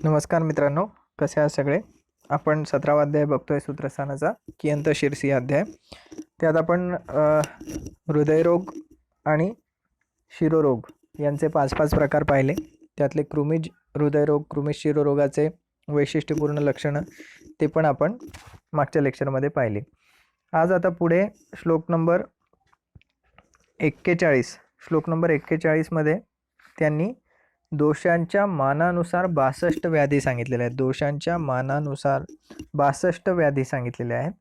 नमस्कार मित्रांनो, कसे आहात सगळे? आपण 17वा अध्याय बघतोय सूत्रस्थानाचा, कियंत शीर्षी अध्याय. त्यात आपण हृदयरोग आणि शिरोरोग यांचे 5-5 प्रकार पाहिले. त्यातले कृमिज हृदयरोग, कृमिज शिरोरोगाचे वैशिष्ट्यपूर्ण लक्षणं ते पण आपण मागच्या लेक्चरमध्ये पाहिले. आज आता पुढे श्लोक नंबर 41 मध्ये त्यांनी दोषांच्या मानानुसार 62 व्याधी सांगितलेल्या आहेत. दोषांच्या मानानुसार 62 व्याधी सांगितलेल्या आहेत.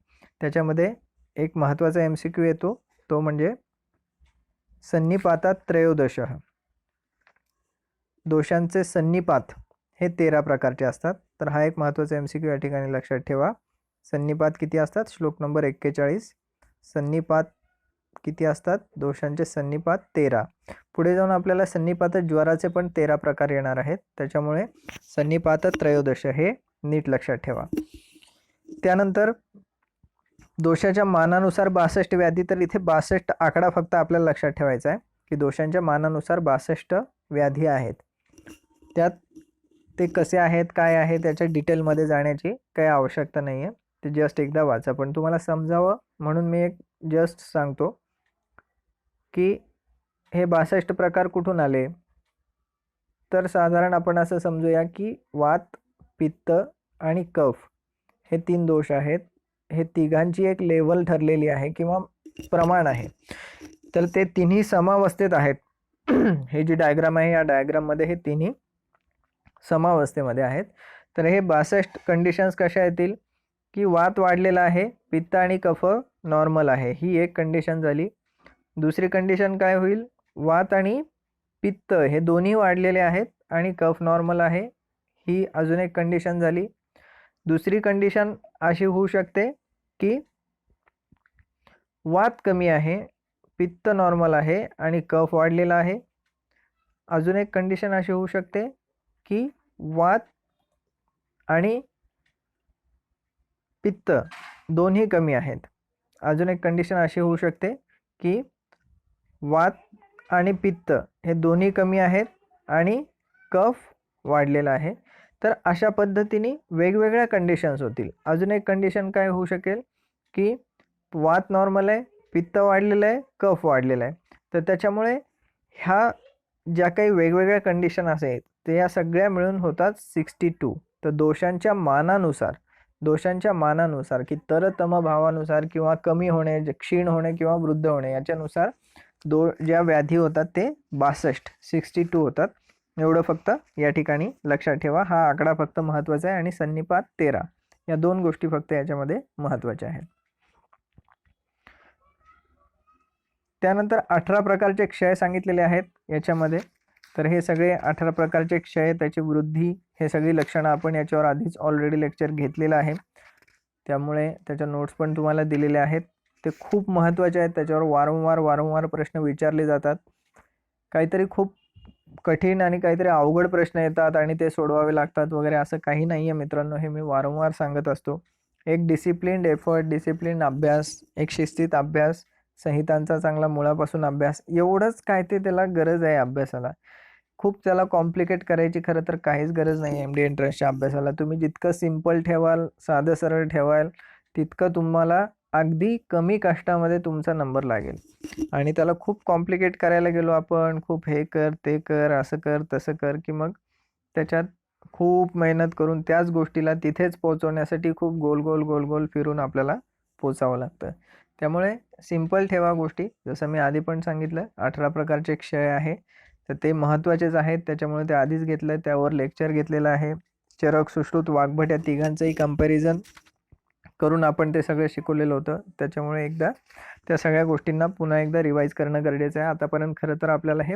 त्याच्यामध्ये एक महत्त्वाचा MCQ येतो, तो म्हणजे सन्निपातात त्रयोदशः. दोषांचे सन्निपात हे 13 प्रकारचे असतात. तर हा एक महत्त्वाचा MCQ या ठिकाणी लक्षात ठेवा. सन्निपात किती असतात? श्लोक नंबर 41. सन्निपात किती असतात? दोषांचे सन्निपात 13. पुढे जाऊन आपल्याला सन्निपात ज्वराचे पण 13 प्रकार येणार आहेत. त्याच्यामुळे सन्निपात त्रयोदश हे नीट लक्षात ठेवा. त्यानंतर दोषाच्या मानानुसार 62 व्याधी. तर इथे 62 आकडा फक्त आपल्याला लक्षात ठेवायचा आहे की दोषांच्या मानानुसार 62 व्याधी आहेत. त्यात ते कसे आहेत, काय आहे, त्याच्या डिटेलमध्ये जाण्याची काही आवश्यकता नाही आहे. ते जस्ट एकदा वाचा. पण तुम्हाला समजावं म्हणून मी एक जस्ट सांगतो की हे 62 प्रकार कुठून आले. तर साधारण आपण असं समजूया की वात, पित्त आणि कफ हे 3 दोष आहेत. हे तिघांची एक लेवल ठरलेली आहे किंवा प्रमाण आहे. तर ते तिन्ही समावस्थेत आहेत. हे जी डायग्राम आहे, या डायग्राममध्ये हे तिन्ही समावस्थेमध्ये आहेत. तर हे 62 कंडिशन्स कशा येतील की वात वाढलेला आहे, पित्त आणि कफ नॉर्मल आहे, ही एक कंडिशन झाली. दुसरी कंडिशन काय होईल? वात आणि पित्त हे दोन्ही वाढलेले आहेत आणि कफ नॉर्मल आहे, ही अजून एक कंडिशन झाली. दुसरी कंडिशन अशी होऊ शकते की वात कमी आहे, पित्त नॉर्मल आहे आणि कफ वाढलेला आहे. अजून एक कंडिशन अशी होऊ शकते की वात आणि पित्त दोन्ही कमी आहेत. अजून एक कंडिशन अशी होऊ शकते की वात आणि पित्त हे दोन्ही कमी आहेत आणि कफ वाढलेला आहे. तर अशा पद्धतीने वेगवेगळ्या कंडिशन्स होतील. अजून एक कंडिशन काय होऊ शकेल की वात नॉर्मल आहे, पित्त वाढलेलं आहे, कफ वाढलेला आहे. तर त्याच्यामुळे ह्या ज्या काही वेगवेगळ्या कंडिशन आहेत ते या सगळ्या मिळून होतात 62. तर दोषांच्या मानानुसार की तरतम भावानुसार किंवा कमी होणे, क्षीण होणे किंवा वृद्ध होणे याच्यानुसार ज्या व्याधी होतात ते 62 होतात. एवढं फक्त या ठिकाणी लक्षात ठेवा. हा आकडा फक्त महत्त्वाचा आहे आणि सन्निपात 13 या 2 गोष्टी फक्त याच्यामध्ये महत्त्वाच्या आहेत. त्यानंतर 18 प्रकारचे क्षय सांगितलेले आहेत याच्यामध्ये. तर हे सगळे 18 प्रकारचे क्षय, त्याची वृद्धी, हे सगळी लक्षणं आपण याच्यावर आधीच ऑलरेडी लेक्चर घेतलेलं आहे. त्यामुळे त्याच्या नोट्स पण तुम्हाला दिलेल्या आहेत. ते खूप महत्त्वाचे आहेत. त्याच्यावर वारंवार प्रश्न विचारले जातात. काहीतरी खूप कठीण आणि काहीतरी अवघड प्रश्न येतात आणि ते सोडवावे लागतात वगैरे, असं काही नाही आहे मित्रांनो. हे मी वारंवार सांगत असतो. एक डिसिप्लिन्ड एफर्ट, डिसिप्लिन अभ्यास, एक शिस्तीत अभ्यास, संहितांचा चांगला मुळापासून अभ्यास, एवढंच काय ते त्याला गरज आहे अभ्यासाला. खूप त्याला कॉम्प्लिकेट करायची खरं तर काहीच गरज नाही. MD एंट्रन्सच्या अभ्यासाला तुम्ही जितकं सिम्पल ठेवाल, साधं सरळ ठेवाल, तितकं तुम्हाला अगदी कमी कष्टामध्ये तुमचा नंबर लागेल. आणि त्याला खूप कॉम्प्लिकेट करायला गेलो आपण, खूप हे कर, ते कर, असं कर, तसं कर, की मग त्याच्यात खूप मेहनत करून त्याच गोष्टीला तिथेच पोहोचवण्यासाठी खूप गोल फिरून आपल्याला पोचावं लागतं. त्यामुळे सिंपल ठेवा गोष्टी. जसं मी आधी पण सांगितलं, 18 प्रकारचे क्षय आहे, तर ते महत्त्वाचेच आहेत. त्याच्यामुळे ते आधीच घेतलं, त्यावर लेक्चर घेतलेलं आहे. चरक, सुश्रुत, वाग्भट या तिघांचंही कंपॅरिझन करून आपण ते सगळं शिकवलेलं होतं. त्याच्यामुळे एकदा त्या सगळ्या गोष्टींना पुन्हा एकदा रिवाईज करणं गरजेचं आहे. आतापर्यंत खरं तर आपल्याला हे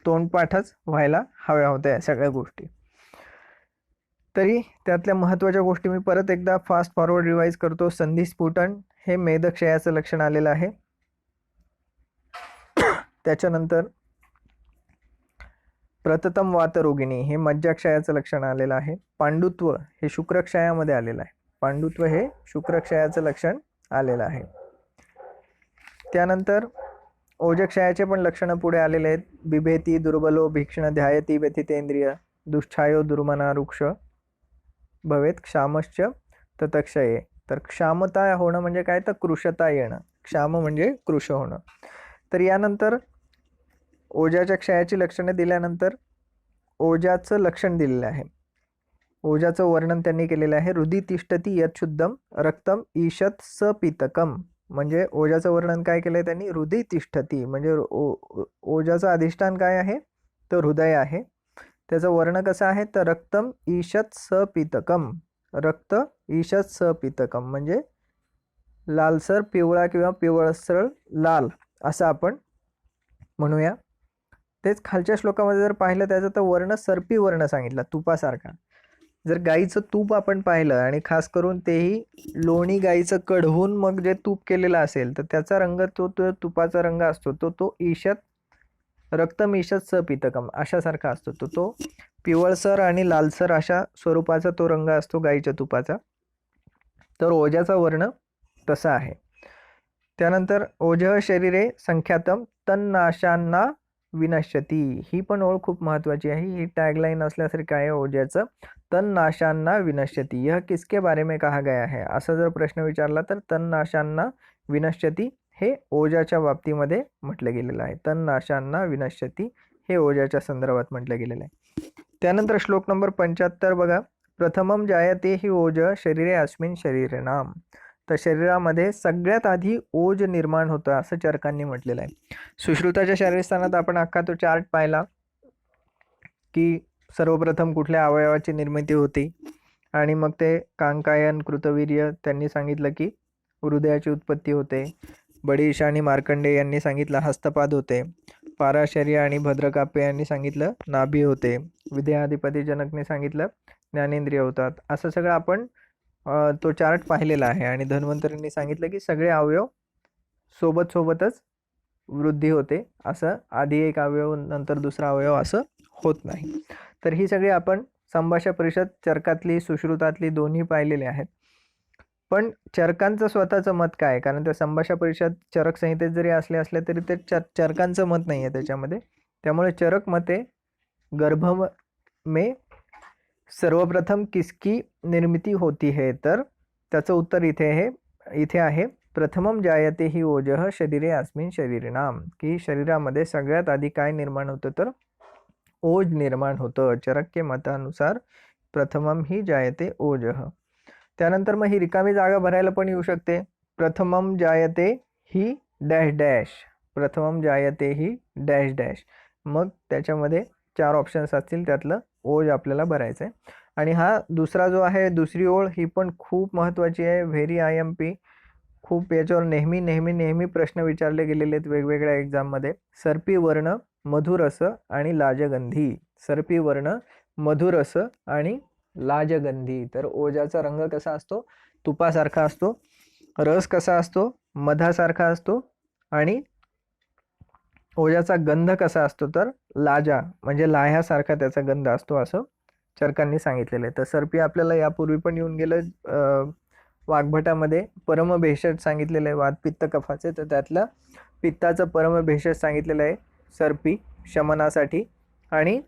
तोंडपाठच व्हायला हव्या होत्या या सगळ्या गोष्टी. तरी त्यातल्या महत्त्वाच्या गोष्टी मी परत एकदा फास्ट फॉरवर्ड रिवाईज करतो. संधिस्फुटन हे मेदक्षयाचं लक्षण आलेलं आहे. त्याच्यानंतर प्रततम वातरोगिणी हे मज्जाक्षयाचं लक्षण आलेलं आहे. पांडुत्व हे शुक्रक्षयामध्ये आलेलं आहे. पांडुत्व हे शुक्रक्षयाचं लक्षण आलेलं आहे. त्यानंतर ओजक्षयाचे पण लक्षणं पुढे आलेले आहेत. बिभेती, दुर्बलो, भीक्षण, ध्यायती, व्यथितेंद्रिय, दुष्छायो, दुर्मना, रुक्ष, भवेत क्षामश्च ततक्षये. तर क्षामता होणं म्हणजे काय, तर कृशता येणं. क्षाम म्हणजे कृश होणं. तर यानंतर ओजाच्या क्षयाची लक्षणे दिल्यानंतर ओजाचं लक्षण दिलेलं आहे. ओजाचं वर्णन त्यांनी केलेलं आहे. हृदी तिष्ठती यत् शुद्धम रक्तम ईशत सपितकम. म्हणजे ओजाचं वर्णन काय केलंय त्यांनी, हृदय तिष्ठती म्हणजे ओजाचं अधिष्ठान काय आहे, तर हृदय आहे. त्याचं वर्ण कसं आहे, तर रक्तम ईशत सपितकम. रक्त ईशत सपितकम म्हणजे लालसर पिवळा किंवा पिवळसर लाल असं आपण म्हणूया. तेच खालच्या श्लोकामध्ये जर पाहिलं त्याचा तर वर्ण सर्पी वर्ण सांगितला, तुपासारखा. जर गाईचं तूप आपण पाहिलं आणि खास करून तेही लोणी गाईचं कढवून मग जे तूप केलेलं असेल तर त्याचा रंग तो तुपाचा रंग असतो तो ईशत रक्तम ईशत सपितकम अशासारखा असतो. तो पिवळसर आणि लालसर अशा स्वरूपाचा तो रंग असतो गाईच्या तुपाचा. तर ओजाचा वर्ण तसा आहे. त्यानंतर ओजः शरीरे संख्यातम तन्नाशांना विनश्यती. ही पण ओळ खूप महत्वाची आहे. ही टॅगलाईन असल्यासारखं आहे ओजाचं. तन्नाशांना विनश्यती यह किसके बारे में कहा गया है, असा जर प्रश्न विचारला तर तन्नाशांना विनश्यती हे ओजाच्या बाबतीमध्ये म्हटलं गेलेलं आहे. तन्नाशांना विनश्यती हे ओजाच्या संदर्भात म्हटलं गेलेलं आहे. त्यानंतर श्लोक नंबर 75 बघा. प्रथमम जायते ही ओज शरीरे अस्मिन शरीरनाम. तर शरीरामध्ये सगळ्यात आधी ओज निर्माण होतं असं चरकांनी म्हटलेलं आहे. सुश्रुताच्या शरीरस्थानात आपण अख्खा तो चार्ट पाहिला की सर्वप्रथम कुठल्या अवयवाची निर्मिती होती आणि मग ते कांकायन कृतवीर्य त्यांनी सांगितलं की हृदयाची उत्पत्ती होते. बडीश आणि मार्कंडे यांनी सांगितलं हस्तपाद होते. पाराशर्य आणि भद्रकाप्य यांनी सांगितलं नाभी होते. विद्याधिपती जनकने सांगितलं ज्ञानेंद्रिय होतात. असं सगळं आपण तो चार्ट पाहिलेला आहे. आणि धन्वंतरींनी सांगितलं की सगळे अवयव सोबतच वृद्धी होते, असं आधी एक अवयव नंतर दुसरा अवयव असं होत नाही. तर ही सगळी आपण संभाषा परिषद चरकातली सुश्रुतातली दोन्ही पाहिलेले आहेत. पण चरकांचं स्वतःचं मत काय, कारण त्या संभाषा परिषद चरक संहितेत जरी असले तरी ते चरकांचं मत नाही आहे त्याच्यामध्ये. त्यामुळे चरक मते गर्भ में सर्वप्रथम किसकी निर्मिती होती है, तर त्याचं उत्तर इथे आहे प्रथमम जायते ही ओजः शरीरे अस्मिन शरीरनाम. की शरीरामध्ये सगळ्यात आधी काय निर्माण होतं, तर ओज निर्माण होतं. चरक के मतानुसार प्रथमम ही जायते ओजः. त्यानंतर मग ही रिकामी जागा भरायला पण येऊ शकते. प्रथमम जायते ही डॅश डॅश. प्रथमम जायते ही डॅश डॅश. मग त्याच्यामध्ये 4 ऑप्शन्स असतील, त्यातलं ओज आपल्याला भरायचं आहे. आणि हा दुसरा जो आहे दुसरी ओळ ही पण खूप महत्त्वाची आहे. Very IMP. खूप याच्यावर नेहमी प्रश्न विचारले गेलेले आहेत वेगवेगळ्या एक्झाममध्ये. सर्पी वर्ण मधुरस आणि लाजगंधी. सर्पी वर्ण मधुरस आणि लाजगंधी. तर ओजाचा रंग कसा असतो, तुपासारखा असतो. रस कसा असतो, मधासारखा असतो. आणि ओजाचा गंध कसा असतो, तर लाजा म्हणजे लाह्यासारखा त्याचा गंध असतो असं चरकांनी सांगितलेलं आहे. तर सर्पी आपल्याला यापूर्वी पण येऊन गेलं. वाग्भटामध्ये परमभेषज सांगितलेलं आहे वात पित्त कफाचे. तर त्यातलं पित्ताचं परमभेषज सांगितलेलं आहे सर्पी शमनासाठी. आणि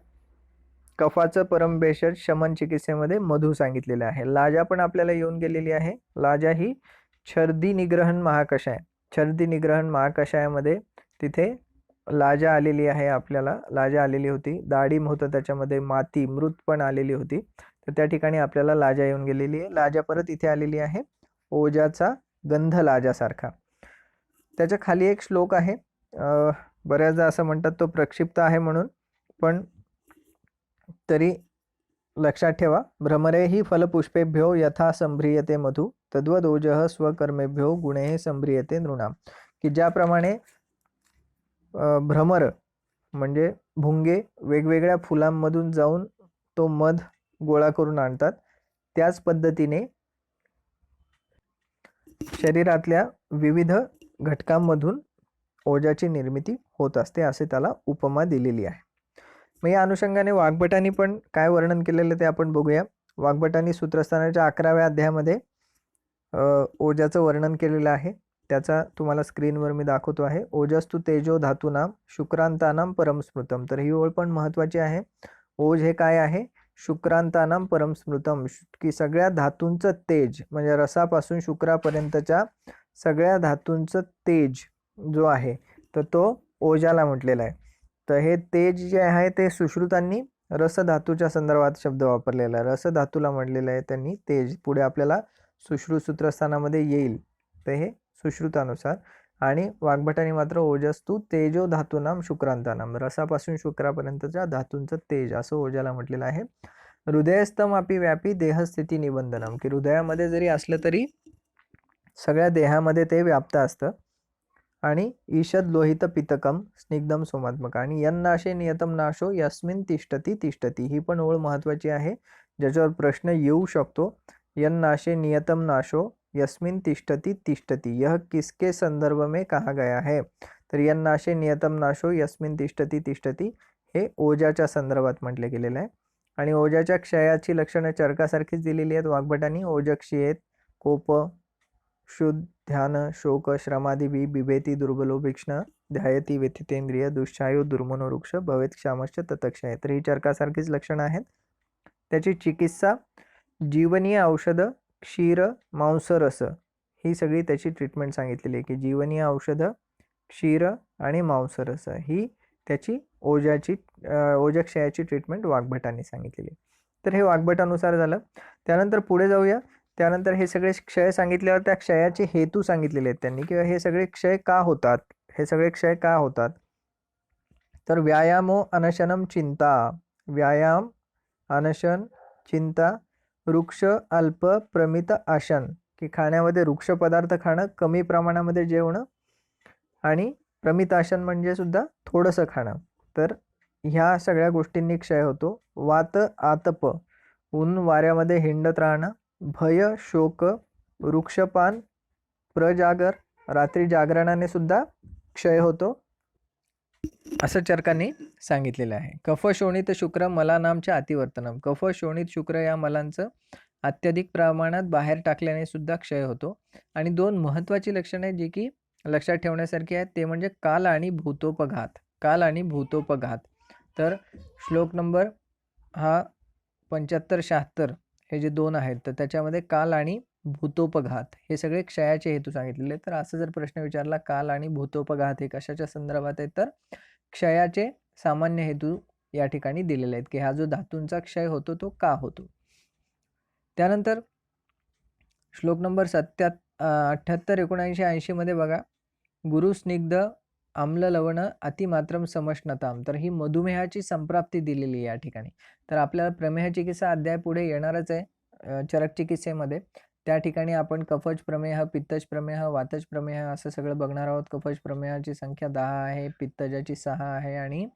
कफाचं परमभेषज शमन चिकित्सेमध्ये मधु सांगितलेलं आहे. लाजा पण आपल्याला येऊन गेलेली आहे. लाजा ही छर्दी निग्रहण महाकषाय. छर्दी निग्रहण महाकषायामध्ये तिथे लाजा आलेली आहे. आपल्याला लाजा आलेली होती. दाढीम होतं त्याच्यामध्ये, माती मृत पण आलेली होती. तर त्या ठिकाणी आपल्याला लाजा येऊन गेलेली आहे. लाजा परत इथे आलेली आहे. ओजाचा गंध लाजासारखा. त्याच्या खाली एक श्लोक आहे. बऱ्याचदा असं म्हणतात तो प्रक्षिप्त आहे म्हणून, पण तरी लक्षात ठेवा. भ्रमरे ही फलपुष्पेभ्यो यथा संभ्रियते मधु तद्वद ओजः स्वकर्मेभ्यो गुणे संभ्रियते नृणाम. की ज्याप्रमाणे भ्रमर म्हणजे भुंगे वेगवेगळ्या फुलांमधून जाऊन तो मध गोळा करून आणतात, त्याच पद्धतीने शरीरातल्या विविध घटकांमधून ओजाची निर्मिती होत असते, असे त्याला उपमा दिलेली आहे. मग या अनुषंगाने वाग्भटांनी पण काय वर्णन केलेलं ते आपण बघूया. वाग्भटांनी सूत्रस्थानाच्या 11व्या अध्यायामध्ये ओजाचं वर्णन केलेलं आहे. त्याचा तुम्हाला स्क्रीनवर मी दाखवतो आहे. ओजस्तु तेजो धातूनाम शुक्रांतानाम परमस्मृतम. तर ही ओळ पण महत्त्वाची आहे. ओज हे काय आहे, शुक्रांतानाम परम स्मृतम, की सगळ्या धातूंचं तेज, म्हणजे रसापासून शुक्रापर्यंतच्या सगळ्या धातूंचं तेज जो आहे तर तो ओजाला म्हटलेला आहे. तर हे तेज जे आहे ते सुश्रुतांनी रसधातूच्या संदर्भात शब्द वापरलेला आहे. रसधातूला म्हटलेलं आहे त्यांनी तेज. पुढे आपल्याला सुश्रुत सूत्रस्थानामध्ये येईल. तर हे सुश्रुतानुसार. आणि वाग्भटांनी मात्र ओजस्तू तेजो धातूनाम शुक्रांतानाम, रसापासून शुक्रापर्यंतच्या धातूंचं तेज असं ओजाला म्हटलेलं आहे. हृदयस्थम अपि व्यापी देहस्थिती निबंधनम, की हृदयामध्ये जरी असलं तरी सगळ्या देहामध्ये ते व्याप्त असतं. आणि ईषद लोहित पितकम स्निग्धम सोमात्मक, आणि यन्नाशे नियतम नाशो यस्मिन तिष्ठती तिष्ठती, ही पण ओळ महत्वाची आहे ज्याच्यावर प्रश्न येऊ शकतो. यन्नाशे नियतम नाशो यस्मिन तिष्ठती तिष्ठती, यह किसके संदर्भ में कहा गया है. तर यन्नाशे नियतम नाशो यस्मिन तिष्ठती तिष्ठती हे ओजाच्या संदर्भात म्हटले गेलेलं आहे. आणि ओजाच्या क्षयाची लक्षणं चरकासारखीच दिलेली आहेत वाग्भटांनी. ओजक्षयेत कोप शुद्ध ध्यान शोक श्रमादिभी बिभेती दुर्बलो भीक्ष्ण ध्यायती व्यथितेंद्रिय दुःशायो दुर्मनो वृक्ष भवेत क्षामश्च ततक्षय. तर ही चरकासारखीच लक्षणं आहेत. त्याची चिकित्सा जीवनीय औषध क्षीर मांसरस, ही सगळी त्याची ट्रीटमेंट सांगितलेली आहे. की जीवनीय औषध क्षीर आणि मांसरस ही त्याची ओजक्षयाची ट्रीटमेंट वाग्भटांनी सांगितलेली. तर हे वाग्भटानुसार झालं. त्यानंतर पुढे जाऊया. त्यानंतर हे सगळे क्षय सांगितल्यावर त्या क्षयाचे हेतू सांगितलेले आहेत त्यांनी, किंवा हे सगळे क्षय का होतात, हे सगळे क्षय का होतात. तर व्यायामो अनशनम चिंता, व्यायाम अनशन चिंता, वृक्ष अल्प प्रमित आशन, की खाण्यामध्ये वृक्ष पदार्थ खाणं, कमी प्रमाणामध्ये जेवणं, आणि प्रमित आशन म्हणजे सुद्धा थोडंसं खाणं. तर ह्या सगळ्या गोष्टींनी क्षय होतो. वात आतप, ऊन वाऱ्यामध्ये हिंडत राहणं, भय शोक, वृक्षपान, प्रजागर, रात्री जागरणाने सुद्धा क्षय होतो असं चरकांनी सांगितलेलं आहे. कफ शोणित शुक्र मलानामच्या अतिवर्तनम, कफ शोणित शुक्र या मलांचं अत्यधिक प्रमाणात बाहेर टाकल्याने सुद्धा क्षय होतो. आणि दोन महत्वाची लक्षणे जी की लक्षात ठेवण्यासारखी आहेत ते म्हणजे काल आणि भूतोपघात. काल आणि भूतोपघात. तर श्लोक नंबर हा 75-76 हे जे दोन आहेत तर त्याच्यामध्ये काल आणि भूतोपघात हे सगळे क्षयाचे हेतू सांगितलेले. तर असं जर प्रश्न विचारला काल आणि भूतोपघात हे कशाच्या संदर्भात आहे, तर क्षयाचे सामान्य हेतू या ठिकाणी दिलेले आहेत की हा जो धातूंचा क्षय होतो तो का होतो. त्यानंतर श्लोक नंबर 78, 79, 80 मध्ये बघा, गुरु स्निग्ध आम्ल लवण अतिमात्रम समष्णताम, तर ही मधुमेहाची संप्राप्ती दिलेली या ठिकाणी. तर आपल्याला प्रमेह चिकित्सा अध्याय पुढे येणारच आहे चरक चिकित्सेमध्ये. त्या ठिकाणी आपण कफज प्रमेह, पित्तज प्रमेह, वातज प्रमेह असं सगळं बघणार आहोत. कफज प्रमेहाची संख्या 10 आहे, पित्तजाची 6 आहे आणि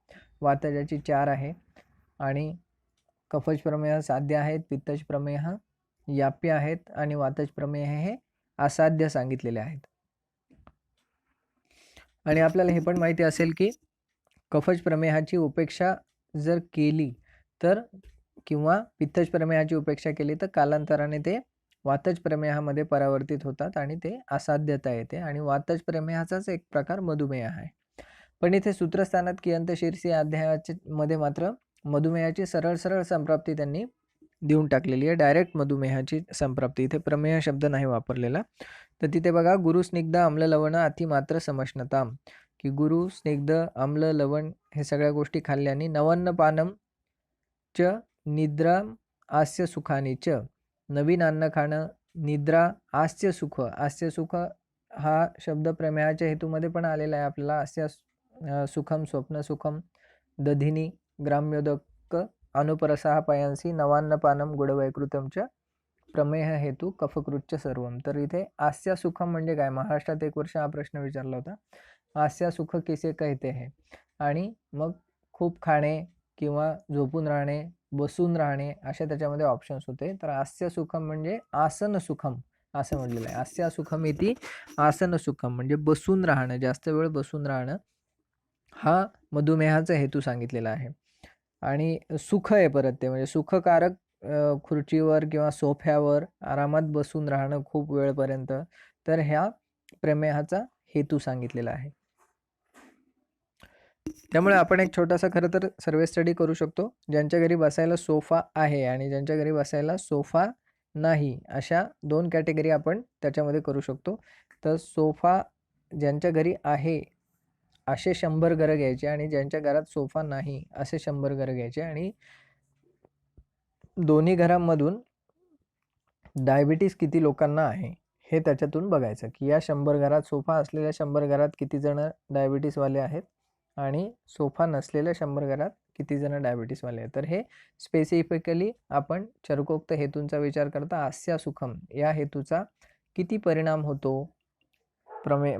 वातजाची 4 आहे. आणि कफज प्रमेह साध्य आहेत, पित्तज प्रमेह याप्य आहेत आणि वातज प्रमेह हे असाध्य सांगितलेले आहेत. आणि आपल्याला हे पण माहिती असेल की कफज प्रमेहाची उपेक्षा जर केली तर, किंवा पित्तज प्रमेहाची उपेक्षा केली तर कालांतराने ते वातज प्रमेहामध्ये परावर्तित होतात आणि ते असाध्यता येते. आणि वातज प्रमेहाचाच एक प्रकार मधुमेह आहे. पण इथे सूत्रस्थानात कियंत शीर्षी अध्यायाचे मध्ये मात्र मधुमेहाची सरळ सरळ संप्राप्ती त्यांनी देऊन टाकलेली आहे. डायरेक्ट मधुमेहाची संप्राप्ती, इथे प्रमेह शब्द नाही वापरलेला. तर तिथे बघा, गुरु स्निग्ध आम्ल लवण अतिमात्र समष्णता, की गुरु स्निग्ध आम्ल लवण हे सगळ्या गोष्टी खाल्ल्याने नवन्न पानम च निद्रा आस्य सुखानी च, नवीन अन्न खाणं, निद्रा, आस्य सुख. आस्य सुख हा शब्द प्रमेहाच्या हेतूमध्ये पण आलेला आहे आपल्याला. आस्य सुखम स्वप्न सुखम दधिनी ग्राम्योदक अनुपरसाह पयांसी नवान्नपानम गुडवैकृतमच प्रमेह हेतू कफकृच्च सर्वम. तर इथे आस्या सुखम म्हणजे काय, महाराष्ट्रात एक वर्ष हा प्रश्न विचारला होता. आस्या सुख किसे कहते है. आणि मग खूप खाणे किंवा झोपून राहणे, बसून राहणे अशा त्याच्यामध्ये ऑप्शन्स होते. तर आस्य सुखम म्हणजे आसन सुखम असं म्हटलेलं आहे. आस्या सुखम इति आसन सुखम म्हणजे बसून राहणं, जास्त वेळ बसून राहणं हा मधुमेहाचा हेतू सांगितलेला आहे. आणि सुख आहे परत ते, म्हणजे सुखकारक खुर्चीवर किंवा सोफ्यावर आरामात बसून राहणं खूप वेळपर्यंत, तर ह्या प्रमेहाचा हेतू सांगितलेला आहे. त्यामुळे आपण एक छोटासा खरं तर सर्वे स्टडी करू शकतो. ज्यांच्या घरी बसायला सोफा आहे आणि ज्यांच्या घरी बसायला सोफा नाही, अशा 2 कॅटेगरी आपण त्याच्यामध्ये करू शकतो. तर सोफा ज्यांच्या घरी आहे असे 100 घरं घ्यायचे आणि ज्यांच्या घरात सोफा नाही असे 100 घरं घ्यायचे आणि दोन्ही घरांमधून डायबिटीज किती लोकांना आहे हे त्याच्यातून बघायचं, की या 100 घरात सोफा असलेल्या 100 घरात किती जण डायबिटीसवाले आहेत आणि सोफा नसलेल्या 100 घरात किती जण डायबिटीसवाले आहेत. तर हे स्पेसिफिकली आपण चरकोक्त हेतूंचा विचार करता आस्या सुखम या हेतूचा किती परिणाम होतो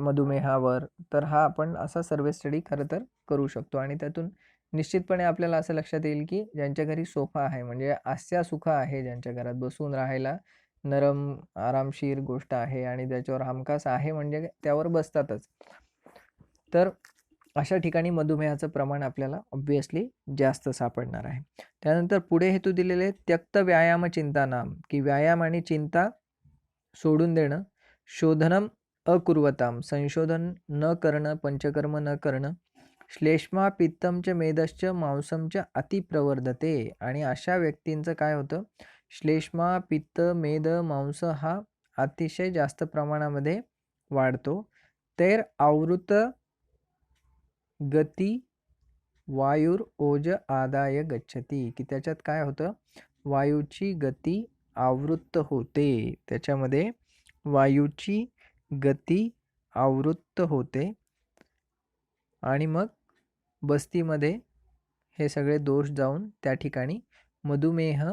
मधुमेहावर, तर हा आपण असा सर्वे स्टडी खरं तर करू शकतो. आणि त्यातून निश्चितपणे आपल्याला असं लक्षात येईल की ज्यांच्या घरी सोफा आहे म्हणजे आस्या सुख आहे, ज्यांच्या घरात बसून राहायला नरम आरामशीर गोष्ट आहे आणि ज्याच्यावर हमखास आहे म्हणजे त्यावर बसतातच, तर अशा ठिकाणी मधुमेहाचं प्रमाण आपल्याला ऑब्व्हियसली जास्त सापडणार आहे. त्यानंतर पुढे हेतू दिलेले त्यक्त व्यायाम चिंता नाम, की व्यायाम आणि चिंता सोडून देणं, शोधनम अकुर्वताम, संशोधन न करणं, पंचकर्म न करणं, श्लेष्मा पित्तमच मेदश्च मांसमच अतिप्रवर्धते, आणि अशा व्यक्तींचं काय होतं, श्लेष्मा पित्त मेद मांस हा अतिशय जास्त प्रमाणामध्ये वाढतो. तैर आवृत गती वायुर ओज आदाय गच्छती, की त्याच्यात काय होतं, वायूची गती आवृत्त होते, त्याच्यामध्ये वायूची गती आवृत्त होते आणि मग बस्तीमध्ये हे सगळे दोष जाऊन त्या ठिकाणी मधुमेह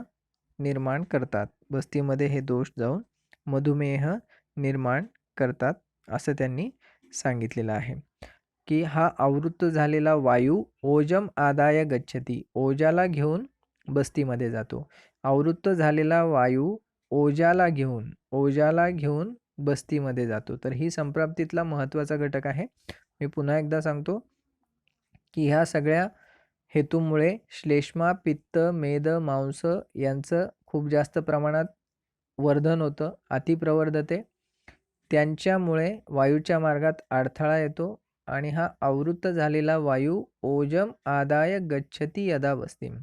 निर्माण करतात. बस्तीमध्ये हे दोष जाऊन मधुमेह निर्माण करतात असं त्यांनी सांगितलेलं आहे. की हा आवृत्त झालेला वायू ओजम आदाय गच्छती, ओजाला घेऊन बस्तीमध्ये जातो. आवृत्त झालेला वायू ओजाला घेऊन बस्तीमध्ये जातो. तर ही संप्राप्तीतला महत्त्वाचा घटक आहे. मी पुन्हा एकदा सांगतो की ह्या सगळ्या हेतूमुळे श्लेष्मा पित्त मेद मांस यांचं खूप जास्त प्रमाणात वर्धन होतं, अतिप्रवर्धते. त्यांच्यामुळे वायूच्या मार्गात अडथळा येतो आणि हा आवृत्त झालेला वायू ओजम आदाय गच्छती यदा बस्तीम,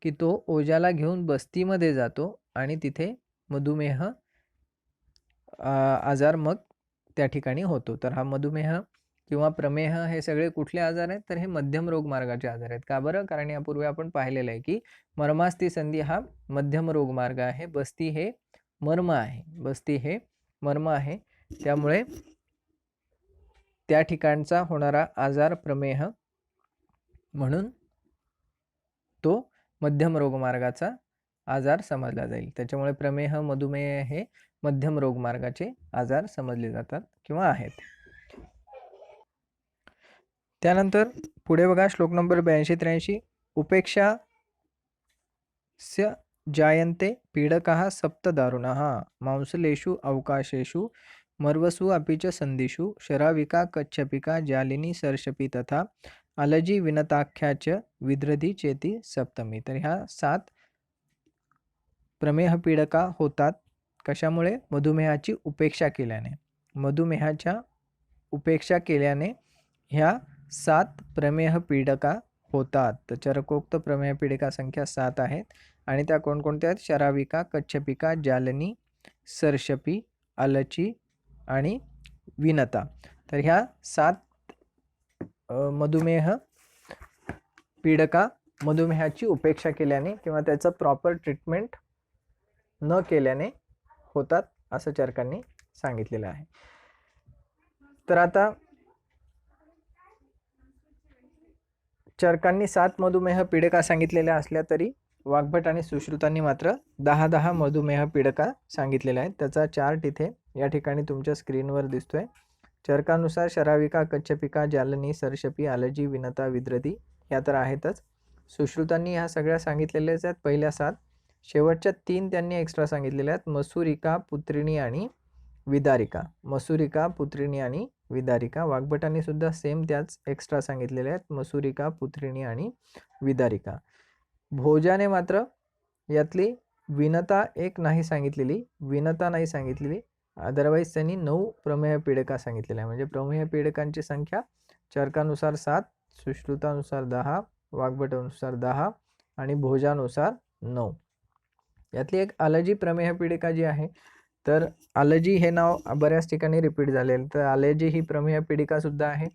की तो ओजाला घेऊन बस्तीमध्ये जातो आणि तिथे मधुमेह आजार मग त्या ठिकाणी होतो. तर हा मधुमेह किंवा प्रमेह हे सगळे कुठले आजार आहेत, तर हे मध्यम रोग मार्गाचे आजार आहेत. का बरं? कारण यापूर्वी आपण पाहिलेलं आहे की मर्मास्ती संधी हा मध्यम रोग मार्ग आहे, बस्ती हे मर्म आहे. त्यामुळे त्या ठिकाणचा होणारा आजार प्रमेह म्हणून तो मध्यम रोगमार्गाचा आजार समजला जाईल. त्याच्यामुळे प्रमेह मधुमेह हे मध्यम रोगमार्गाचे आजार समजले जातात किंवा आहेत. त्यानंतर पुढे बघा श्लोक नंबर 82-83, उपेक्षा स्य जायन्ते पीडकाः सप्त दारुणाः मांसलेषु अवकाशेषु मर्वसु अपि च संधिषु शराविका कच्छपिका जालिनी सर्षपी तथा अलजी विनताख्या च विद्रधी चेती सप्तमी. तर ह्या 7 प्रमेह पीडका होतात कशामुळे? मधुमेहाची उपेक्षा केल्याने ह्या 7 प्रमेह पीडका होतात. तर चरकोक्त प्रमेह पीडिका संख्या 7 आहेत आणि त्या कोणकोणत्या आहेत? शराविका, कच्छपिका, जालनी, सर्षपी, अलची आणि विनता. तर ह्या 7 मधुमेह पीडका मधुमेहाची उपेक्षा केल्याने किंवा त्याचं प्रॉपर ट्रीटमेंट न केल्याने होतात असं चरकांनी सांगितलेलं आहे. तर आता चरकांनी 7 मधुमेह पीडका सांगितलेल्या असल्या तरी वाग्भट आणि सुश्रुतांनी मात्र 10 मधुमेह पीडका सांगितलेल्या आहेत. त्याचा चार्ट इथे या ठिकाणी तुमच्या स्क्रीनवर दिसतोय. चरकानुसार शराविका, कच्छपिका, जालनी, सर्षपी, अलजी, विनता, विद्रधी ह्या तर आहेतच. सुश्रुतांनी ह्या सगळ्या सांगितलेल्याच आहेत पहिल्या 7. शेवटच्या 3 त्यांनी एक्स्ट्रा सांगितलेल्या आहेत, मसुरिका, पुत्रिणी आणि विदारिका. वाग्भटांनी सुद्धा सेम त्याच एक्स्ट्रा सांगितलेल्या आहेत, मसुरिका, पुत्रिणी आणि विदारिका. भोजाने मात्र यातली विनता नाही सांगितलेली, अदरवाईज त्यांनी 9 प्रमेह पीडका सांगितलेल्या आहे. म्हणजे प्रमेह पीडकांची संख्या चरकानुसार 7, सुश्रुतानुसार 10, वाग्भटानुसार 10 आणि भोजानुसार 9. यातली एक आलजी प्रमेह पीडिका जी आहे, तर आलजी हे नाव बऱ्याच ठिकाणी रिपीट झालेलं, तर आलजी ही प्रमेह पीडिका सुद्धा आहे.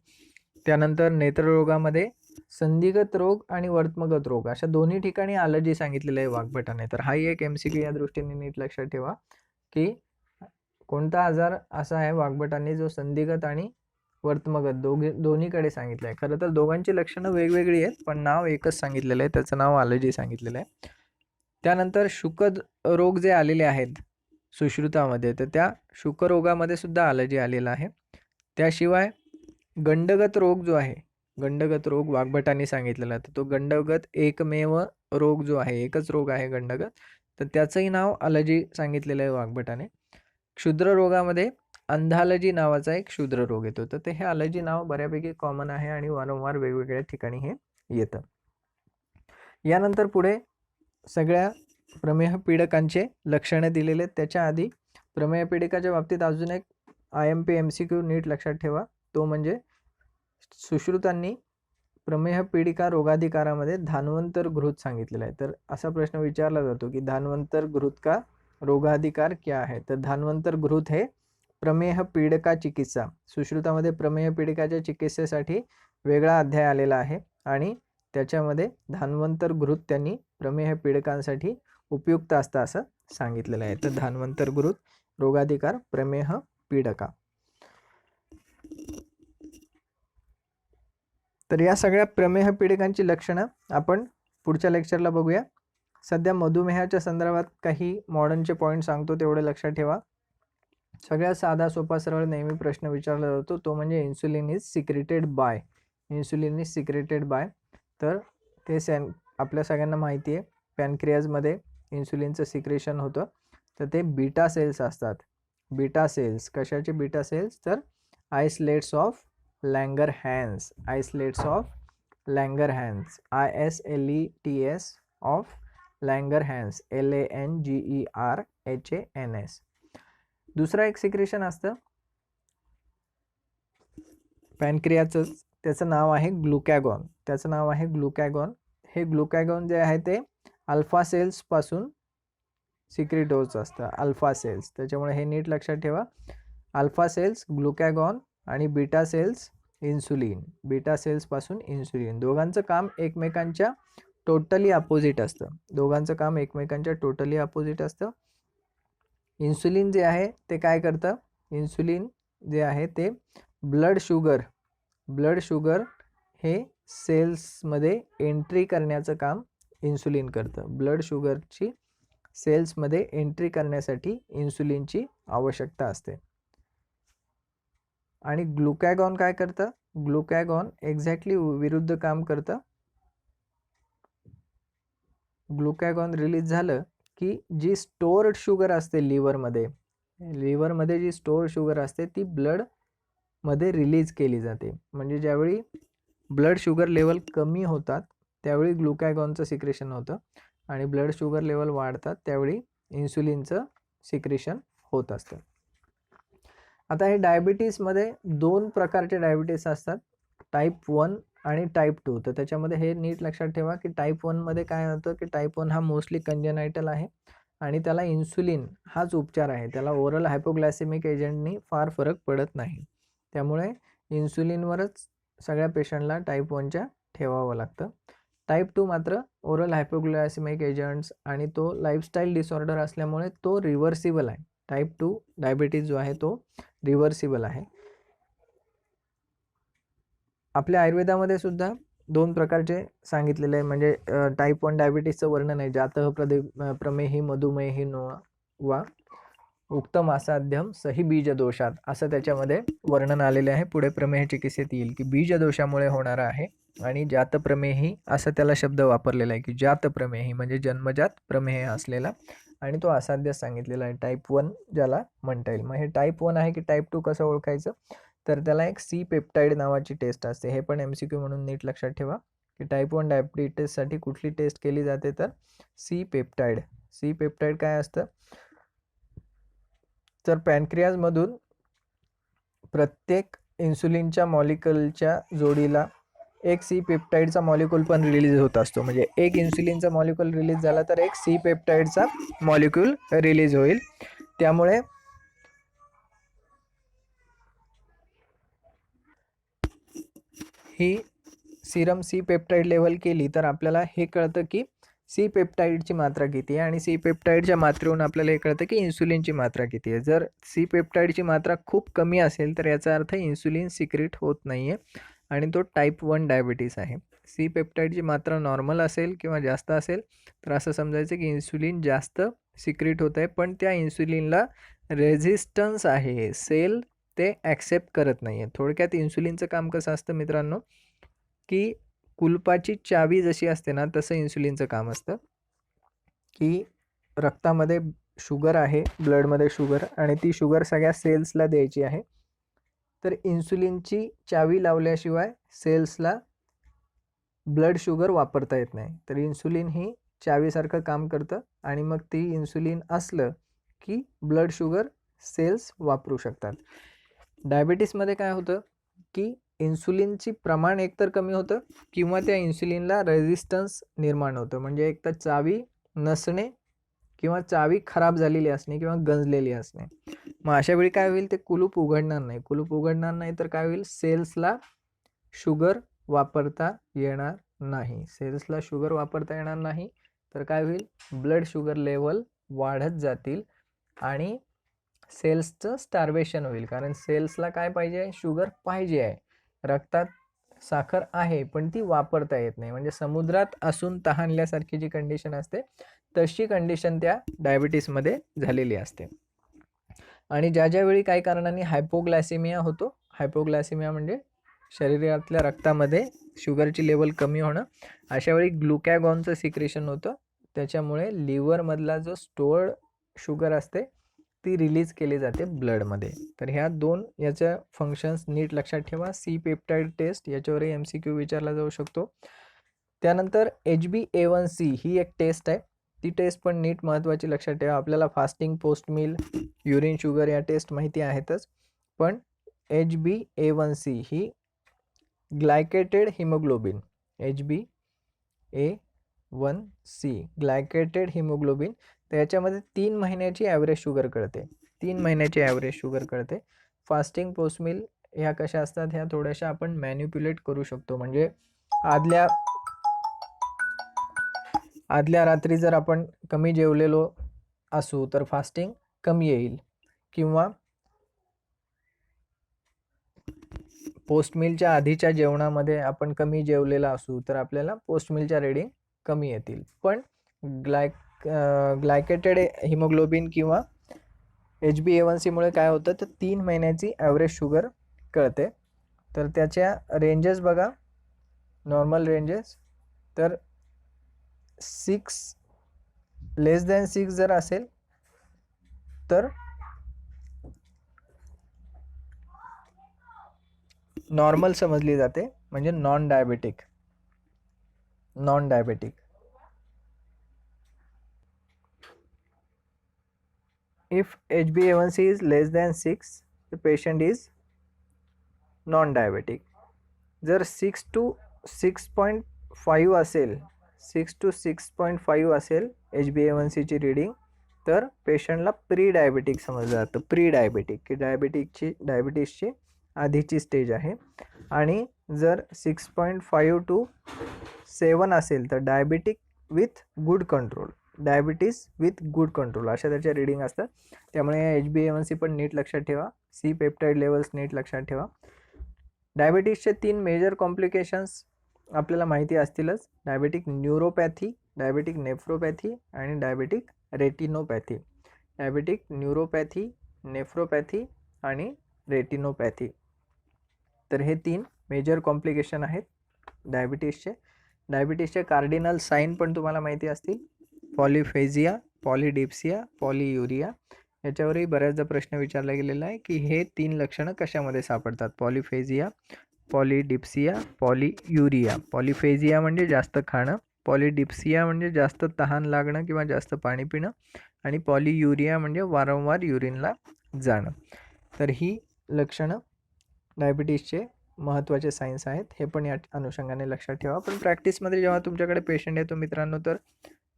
त्यानंतर नेत्ररोगामध्ये संधिगत रोग आणि वर्तमगत रोग अशा दोन्ही ठिकाणी आलजी सांगितलेलं आहे वाग्भटाने. तर हाही एक MCQ या दृष्टीने नीट लक्षात ठेवा की कोणता आजार असा आहे वाग्भटांनी जो संधिगत आणि वर्तमगत दोन्हीकडे सांगितलं आहे. खरं तर दोघांची लक्षणं वेगवेगळी आहेत, पण नाव एकच सांगितलेलं आहे, त्याचं नाव आलजी सांगितलेलं आहे. त्यानंतर शुकद रोग जे आलेले आहेत सुश्रुतामध्ये, तर त्या शुकरोगामध्ये सुद्धा आलजी आलेला आहे. त्याशिवाय गंडगत रोग जो आहे, गंडगत रोग वाग्भटांनी सांगितलेला आहे, तर तो गंडगत एकमेव रोग जो आहे, एकच रोग आहे गंडगत, तर त्याचंही नाव आलजी सांगितलेलं आहे वाग्भटाने. क्षुद्र रोगामध्ये अंधालजी नावाचा एक क्षुद्र रोग येतो, तर ते हे आलजी नाव बऱ्यापैकी कॉमन आहे आणि वारंवार वेगवेगळ्या ठिकाणी हे येतं. यानंतर पुढे सगळ्या प्रमेह पीडकांचे लक्षणे दिलेले आहेत. त्याच्या आधी प्रमेह पीडिकाच्या बाबतीत अजून एक IMP MCQ नीट लक्षात ठेवा, तो म्हणजे सुश्रुतांनी प्रमेह पीडिका रोगाधिकारामध्ये धान्वंतर घृत सांगितलेला आहे. तर असा प्रश्न विचारला जातो की धान्वंतर घृत का रोगाधिकार क्या आहे, तर धान्वंतर घृत हे प्रमेह पीडिका चिकित्सा, सुश्रुतामध्ये प्रमेह पीडिकाच्या चिकित्सेसाठी वेगळा अध्याय आलेला आहे आणि त्याच्यामध्ये धान्वंतर घृत त्यांनी प्रमेह पीडिकांसाठी उपयुक्त असतं असं सांगितलेलं आहे. तर धान्वंतर घृत रोगाधिकार प्रमेह पीडका. तर या सगळ्या प्रमेह पीडिकांची लक्षणं आपण पुढच्या लेक्चरला बघूया. सध्या मधुमेहाच्या संदर्भात काही मॉडर्नचे पॉईंट सांगतो, तेवढे लक्षात ठेवा. सगळ्यात साधा सोपा सरळ नेहमी प्रश्न विचारला जातो, तो म्हणजे insulin is secreted by. Insulin is secreted by, तर ते आपल्या सगळ्यांना माहिती आहे, पॅनक्रियाजमध्ये इन्सुलिनचं सिक्रेशन होतं, तर ते बीटा सेल्स असतात. बीटा सेल्स कशाचे बीटा सेल्स, तर islets of Langerhans, islets of Langerhans, ISLETS of Langerhans, LANGERHANS. दुसरा एक सिक्रेशन असतं पॅनक्रियाचं, त्याचं नाव आहे ग्लुकॅगॉन, त्याचं नाव आहे ग्लुकॅगॉन. हे ग्लुकॅगॉन जे आहे ते अल्फा सेल्स पासून सिक्रेट होत असतं, अल्फा सेल्स. त्याच्यामुळे हे नीट लक्षात ठेवा, अल्फा सेल्स ग्लुकॅगॉन आणि beta cells insulin. Beta cells पासून इन्सुलिन, दोघांचं काम एकमेकांच्या टोटली अपोजिट असतं, दोघांचं काम एकमेकांच्या टोटली अपोजिट असतं. इन्सुलिन जे आहे ते काय करतं, इन्सुलिन जे आहे ते ब्लड शुगर हे सेल्समध्ये एंट्री करण्याचं काम इन्सुलिन करतं. ब्लड शुगरची सेल्समध्ये एंट्री करण्यासाठी इन्सुलिनची आवश्यकता असते. आणि ग्लुकॅगॉन काय करतं, ग्लुकॅगॉन एक्झॅक्टली विरुद्ध काम करतं. ग्लुकॅगॉन रिलीज झालं की जी स्टोर्ड शुगर असते लिव्हरमध्ये जी स्टोअर शुगर असते ती ब्लडमध्ये रिलीज केली जाते. म्हणजे ज्यावेळी ब्लड शुगर लेवल कमी होतात त्यावेळी ग्लुकॅगॉनचं सिक्रेशन होतं आणि ब्लड शुगर लेवल वाढतात त्यावेळी इन्सुलिनचं सिक्रेशन होत असतं. आता हे डायबिटीसमध्ये 2 प्रकारचे डायबिटीस असतात, टाईप 1 आणि टाईप 2. तर त्याच्यामध्ये हे नीट लक्षात ठेवा की टाईप 1मध्ये काय होतं की टाईप 1 हा मोस्टली कंजेनायटल आहे आणि त्याला इन्सुलिन हाच उपचार आहे, त्याला ओरल हायपोग्लायसेमिक एजंटनी फार फरक पडत नाही. त्यामुळे इन्सुलिनवरच सगळ्या पेशंटला टाईप 1च्या ठेवावं लागतं. टाईप 2 मात्र ओरल हायपोग्लायसेमिक एजंट्स आणि तो लाईफस्टाईल डिसऑर्डर असल्यामुळे तो रिव्हर्सिबल आहे. टाईप 2 डायबिटीज जो आहे तो रिव्हर्सिबल आहे. आपल्या आयुर्वेदामध्ये सुद्धा 2 प्रकारचे सांगितलेले आहे, म्हणजे टाईप 1 डायबिटीसचं वर्णन आहे, जातः प्रमेही मधुमेही नो वा उक्तम असाध्यम सही बीजदोषात, असं त्याच्यामध्ये वर्णन आलेले आहे. पुढे प्रमेह चिकित्सेत येईल की बीजदोषामुळे होणारा आहे आणि जातप्रमेही असं त्याला शब्द वापरलेला आहे की जातप्रमेही म्हणजे जन्मजात प्रमेह असलेला, आणि तो असाध्य सांगितलेला आहे टाईप 1 ज्याला म्हणता येईल. मग हे टाईप 1 आहे की टाईप 2 कसं ओळखायचं, तर त्याला एक सी पेप्टाईड नावाची टेस्ट असते. हे पण MCQ म्हणून नीट लक्षात ठेवा की टाईप 1 डायबिटीससाठी कुठली टेस्ट केली जाते, तर सी पेप्टाईड. सी पेप्टाईड काय असतं, तर पॅनक्रियाजमधून प्रत्येक इन्सुलिनच्या मॉलिक्युलच्या जोडीला एक सी पेप्टाईडचा मॉलिक्यूल पण रिलीज होत असतो. म्हणजे एक इन्सुलिनचा मॉलिक्यूल रिलीज झाला तर एक सी पेप्टाईडचा मॉलिक्यूल रिलीज होईल. त्यामुळे ही सिरम सी पेप्टाईड लेवल केली तर आपल्याला हे कळतं की सी पेप्टाईडची मात्रा किती आहे आणि सी पेप्टाईडच्या मात्रेवरून आपल्याला हे कळतं की इन्सुलिनची मात्रा किती आहे. जर सी पेप्टाईडची मात्रा खूप कमी असेल तर याचा अर्थ इन्सुलिन सिक्रेट होत नाही आहे आणि तो टाईप 1 डायबिटीस आहे. सी पेप्टाईडची मात्रा नॉर्मल असेल किंवा जास्त असेल तर असं समजायचं की इन्सुलिन जास्त सिक्रेट होत आहे, पण त्या इन्सुलिनला रेझिस्टन्स आहे, सेल ते ॲक्सेप्ट करत नाही आहे. थोडक्यात इन्सुलिनचं काम कसं असतं मित्रांनो, की कुलपाची चावी जशी असते ना तसं इन्सुलिनचं काम असतं, की रक्तामध्ये शुगर आहे, ब्लडमध्ये शुगर, आणि ती शुगर सगळ्या सेल्सला द्यायची आहे. तर इन्सुलिनची चावी लावल्याशिवाय सेल्सला ब्लड शुगर वापरता येत नाही. तर इन्सुलिन ही चावीसारखं काम करतं आणि मग ती इन्सुलिन असलं की ब्लड शुगर सेल्स वापरू शकतात. डायबिटीसमध्ये काय होतं की इन्सुलिनची प्रमाण एकतर कमी होतं किंवा त्या इन्सुलिनला रेझिस्टन्स निर्माण होतं. म्हणजे एकतर चावी नसणे किंवा चावी खराब झालेली असणे किंवा गंजलेली असणे. मग अशा वेळी काय होईल, ते कुलूप उघडणार नाही. कुलूप उघडणार नाही तर काय होईल, सेल्सला शुगर वापरता येणार नाही. सेल्सला शुगर वापरता येणार नाही तर काय होईल, ब्लड शुगर लेवल वाढत जातील आणि सेल्सचं स्टार्वेशन होईल. कारण सेल्सला काय पाहिजे, शुगर पाहिजे आहे. रक्तात साखर आहे पण ती वापरता येत नाही. म्हणजे समुद्रात असून तहानल्यासारखी जी कंडिशन असते तशी कंडिशन त्या डायबिटीसमध्ये झालेली असते. आणि ज्या वेळी काही कारणांनी हायपोग्लायसेमिया होतो, हायपोग्लायसेमिया म्हणजे शरीरातल्या रक्तामध्ये शुगरची लेवल कमी होणं, अशा वेळी ग्लुकॅगॉनचं सिक्रेशन होतं. त्याच्यामुळे लिव्हरमधला जो स्टोअर्ड शुगर असते ती रिलीज केली जाते ब्लडमध्ये. तर ह्या दोन याच्या फंक्शन्स नीट लक्षात ठेवा. सी पेप्टाईड टेस्ट याच्यावरही MCQ विचारला जाऊ शकतो. त्यानंतर HbA1c ही एक टेस्ट आहे. ती टेस्ट पण नीट महत्त्वाची लक्षात ठेवा. आपल्याला fasting, post meal, urine sugar या टेस्ट माहिती आहेतच, पण HbA1c ही ग्लायकेटेड हिमोग्लोबिन, HbA1c ग्लायकेटेड हिमोग्लोबिन, तर याच्यामध्ये 3 महिन्याची ॲव्हरेज शुगर कळते. 3 महिन्याची ॲव्हरेज शुगर कळते. फास्टिंग, पोस्ट मील ह्या कशा असतात, ह्या थोड्याशा आपण मॅन्युप्युलेट करू शकतो. म्हणजे आदल्या रात्री जर आपण कमी जेवलेलो असू तर फास्टिंग कमी येईल, किंवा पोस्ट मीलच्या आधीच्या जेवणामध्ये आपण कमी जेवलेला असू तर आपल्याला पोस्ट मीलच्या रेडिंग कमी येतील. पण ग्लायकेटेड हिमोग्लोबिन किंवा HbA1c मुळे काय होतं, तर 3 महिन्याची ॲव्हरेज शुगर कळते. तर त्याच्या रेंजेस बघा, नॉर्मल रेंजेस, तर 6 जर असेल तर नॉर्मल समजली जाते, म्हणजे non diabetic. If HbA1c is less than 6, the patient is non-diabetic. जर 6 to 6.5 असेल, 6 to 6.5 असेल HbA1c ची रीडिंग, तर पेशंटला प्री डायबेटिक समजलं जातं. प्री डायबेटिक की डायबिटीसची आधीची स्टेज आहे. आणि जर 6.5 to 7 असेल तर diabetic with good control, diabetes with good control अशा त्याच्या रीडिंग असतात. त्यामुळे HbA1c पण नीट लक्षात ठेवा. सी पेप्टाईड लेवल्स नीट लक्षात ठेवा. डायबिटीसचे 3 मेजर कॉम्प्लिकेशन्स आपल्याला माहिती असतीलच. डायबेटिक न्यूरोपॅथी, डायबेटिक नेफ्रोपॅथी आणि डायबेटिक रेटिनोपॅथी. डायबेटिक न्यूरोपॅथी, नेफ्रोपॅथी आणि रेटिनोपॅथी. तर हे 3 मेजर कॉम्प्लिकेशन आहेत डायबिटीसचे. डायबिटीसचे कार्डिनल साईन पण तुम्हाला माहिती असतील. पॉलिफेजिया, पॉलिडिप्सिया, पॉलियुरिया. याच्यावरही बऱ्याचदा प्रश्न विचारला गेलेला आहे की हे 3 लक्षणं कशामध्ये सापडतात. पॉलिफेजिया, पॉलिडिप्सिया, पॉलियुरिया. पॉलिफेजिया म्हणजे जास्त खाणं, पॉलिडिप्सिया म्हणजे जास्त तहान लागणं किंवा जास्त पाणी पिणं, आणि पॉलियुरिया म्हणजे वारंवार युरिनला जाणं. तर ही लक्षणं डायबिटीसचे महत्त्वाचे सायन्स आहेत हे पण या अनुषंगाने लक्षात ठेवा. पण प्रॅक्टिसमध्ये जेव्हा तुमच्याकडे पेशंट येतो मित्रांनो, तर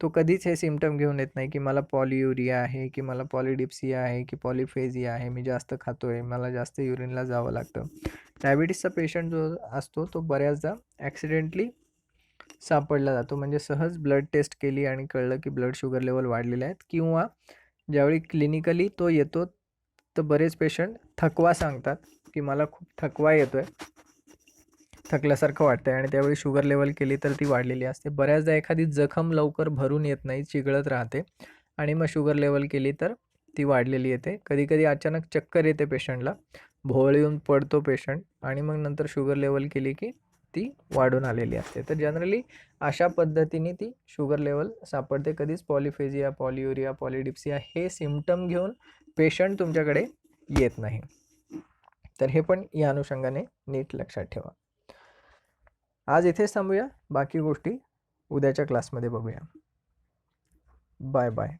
तो कधीच हे सिम्पटम घेऊन येत नाही की मला पॉलियुरिया आहे, की मला पॉलिडिप्सिया आहे, की पॉलिफेजिया आहे, मी जास्त खातोय, मला जास्त युरिनला जावं लागतं. डायबिटीसचा पेशंट जो असतो तो बऱ्याचदा ॲक्सिडेंटली सापडला जातो, म्हणजे सहज ब्लड टेस्ट केली आणि कळलं की ब्लड शुगर लेवल वाढलेले आहेत, किंवा ज्यावेळी क्लिनिकली तो येतो तर बरेच पेशंट थकवा सांगतात की मला खूप थकवा येतोय, थकल्यासारखं वाटतंय, आणि त्यावेळी शुगर लेवल केली तर ती वाढलेली असते. बऱ्याचदा एखादी जखम लवकर भरून येत नाही, चिघळत राहते, आणि मग शुगर लेवल केली तर ती वाढलेली येते. कधीकधी अचानक चक्कर येते पेशंटला, भोवळ येऊन पडतो पेशंट, आणि मग नंतर शुगर लेवल केली की ती वाढून आलेली असते. तर जनरली अशा पद्धतीने ती शुगर लेवल सापडते. कधीच पॉलिफेजिया, पॉलियुरिया, पॉलिडिप्सिया हे सिम्पटम घेऊन पेशंट तुमच्याकडे येत नाही. तर हे पण या अनुषंगाने नीट लक्षात ठेवा. आज इथेच थांबूया, बाकी गोष्टी उद्याच्या क्लासमध्ये बघूया. Bye bye.